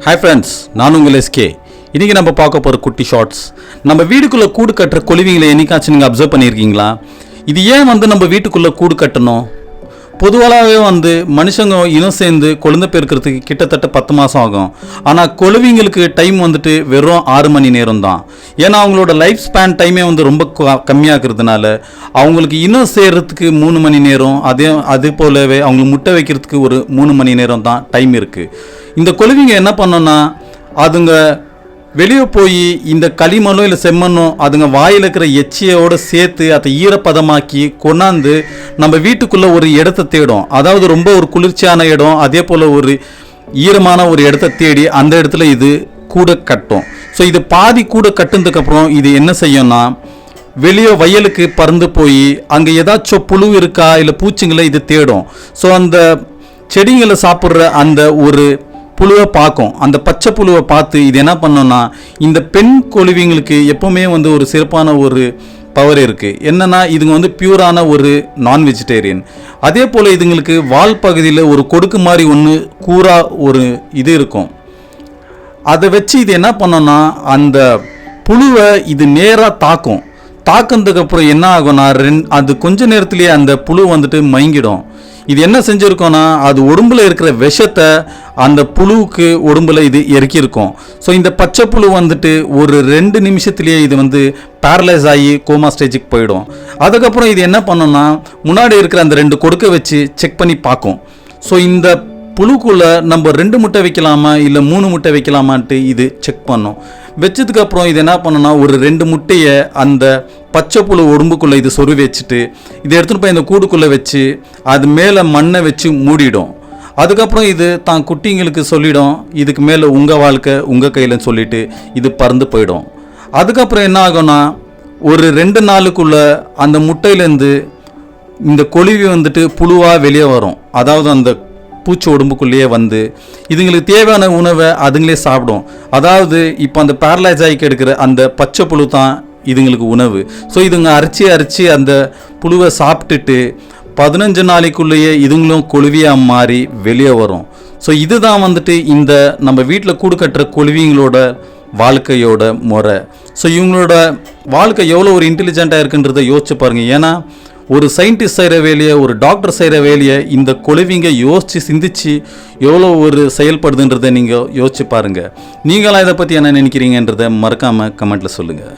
Hi friends, நான் உங்கள் SK. இன்றைக்கி நம்ம பார்க்க போகிற குட்டி ஷார்ட்ஸ். நம்ம வீட்டுக்குள்ளே கூடு கட்டுற கொழுவிங்களை என்னைக்காச்சும் நீங்கள் அப்சர்வ் பண்ணியிருக்கீங்களா? இது ஏன் நம்ம வீட்டுக்குள்ளே கூடு கட்டணும்? பொதுவாகவே மனுஷங்க இனம் சேர்ந்து குழந்தை பெருக்கிறதுக்கு கிட்டத்தட்ட 10 மாதம் ஆகும். ஆனால் கொழுவிங்களுக்கு டைம் வெறும் 6 மணி நேரம் தான். ஏன்னா அவங்களோட லைஃப் ஸ்பேன் டைமே ரொம்ப கம்மியாகிறதுனால அவங்களுக்கு இனம் சேர்கிறதுக்கு 3 மணி நேரம், அது போலவே அவங்களுக்கு முட்டை வைக்கிறதுக்கு ஒரு 3 மணி நேரம் தான் டைம் இருக்குது. இந்த கொழுவிங்க என்ன பண்ணோன்னா, அதுங்க வெளியே போய் இந்த களிமண்ணோ இல்லை செம்மண்ணோ அதுங்க வாயில் இருக்கிற எச்சியோடு சேர்த்து அதை ஈரப்பதமாக்கி கொண்டாந்து நம்ம வீட்டுக்குள்ளே ஒரு இடத்த தேடும். அதாவது ரொம்ப ஒரு குளிர்ச்சியான இடம், அதே போல் ஒரு ஈரமான ஒரு இடத்த தேடி அந்த இடத்துல இது கூட கட்டும். ஸோ இது பாதி கூட கட்டுனதுக்கப்புறம் இது என்ன செய்யும்னா, வெளியே வயலுக்கு பறந்து போய் அங்கே ஏதாச்சும் புழு இருக்கா இல்லை பூச்சிங்களை இது தேடும். ஸோ அந்த செடிங்களை சாப்பிட்ற அந்த ஒரு புழுவை பார்க்கும். அந்த பச்சை புழுவை பார்த்து இது என்ன பண்ணோன்னா, இந்த பெண் கொழுவிங்களுக்கு எப்போவுமே ஒரு சிறப்பான ஒரு பவர் இருக்குது. என்னென்னா, இதுங்க பியூரான ஒரு நான் வெஜிடேரியன். அதே போல் இதுங்களுக்கு வால் பகுதியில் ஒரு கொடுக்கு மாதிரி ஒன்று கூரா ஒரு இது இருக்கும். அதை வச்சு இது என்ன பண்ணோன்னா, அந்த புழுவை இது நேராக தாக்கும். தாக்குனதுக்கப்புறம் என்ன ஆகும்னா, அது கொஞ்ச நேரத்துலேயே அந்த புழு மயங்கிடும். இது என்ன செஞ்சுருக்கோன்னா, அது உடம்புல இருக்கிற விஷத்தை அந்த புழுவுக்கு உடம்புல இது இறக்கியிருக்கும். ஸோ இந்த பச்சை புழு ஒரு 2 நிமிஷத்துலேயே இது பேரலைஸ் ஆகி கோமா ஸ்டேஜுக்கு போயிடும். அதுக்கப்புறம் இது என்ன பண்ணோன்னா, முன்னாடி இருக்கிற அந்த 2 கொடுக்க வச்சு செக் பண்ணி பார்க்கும். ஸோ இந்த புழுக்குள்ளே நம்ம 2 முட்டை வைக்கலாமா இல்லை 3 முட்டை வைக்கலாமான்ட்டு இது செக் பண்ணும். வச்சதுக்கப்புறம் இது என்ன பண்ணோன்னா, ஒரு 2 முட்டையை அந்த பச்சை புழு உடம்புக்குள்ளே இது சொருவி வச்சுட்டு இதை எடுத்துகிட்டு போய் இந்த கூடுக்குள்ளே வச்சு அது மேலே மண்ணை வச்சு மூடிடும். அதுக்கப்புறம் இது தான் குட்டிங்களுக்கு சொல்லிடும், இதுக்கு மேலே உங்கள் வாழ்க்கை உங்கள் கையிலன்னு சொல்லிவிட்டு இது பறந்து போயிடும். அதுக்கப்புறம் என்ன ஆகும்னா, ஒரு 2 நாளுக்குள்ளே அந்த முட்டையிலேருந்து இந்த கொழுவி புழுவாக வெளியே வரும். அதாவது அந்த பூச்சி உடம்புக்குள்ளேயே இதுங்களுக்கு தேவையான உணவை அதுங்களே சாப்பிடும். அதாவது இப்போ அந்த பேரலைஸ் ஆகி எடுக்கிற அந்த பச்சை புழு தான் இதுங்களுக்கு உணவு. ஸோ இதுங்க அரைச்சி அந்த புழுவை சாப்பிட்டுட்டு 15 நாளைக்குள்ளேயே இதுங்களும் கொழுவியாக மாறி வெளியே வரும். ஸோ இதுதான் இந்த நம்ம வீட்டில் கூடு கட்டுற கொழுவிங்களோட வாழ்க்கையோட முறை. ஸோ இவங்களோட வாழ்க்கை எவ்வளோ ஒரு இன்டெலிஜென்ட்டாக இருக்குன்றதை யோசிச்சு பாருங்கள். ஏன்னா ஒரு சயின்டிஸ்ட் செய்கிற வேலையை, ஒரு டாக்டர் செய்கிற வேலையை இந்த கொழுவிங்க யோசித்து சிந்திச்சு எவ்வளோ ஒரு செயல்படுதுன்றதை நீங்கள் யோசிச்சு பாருங்கள். நீங்களாம் இதை பற்றி என்ன நினைக்கிறீங்கன்றதை மறக்காமல் கமெண்ட்டில் சொல்லுங்கள்.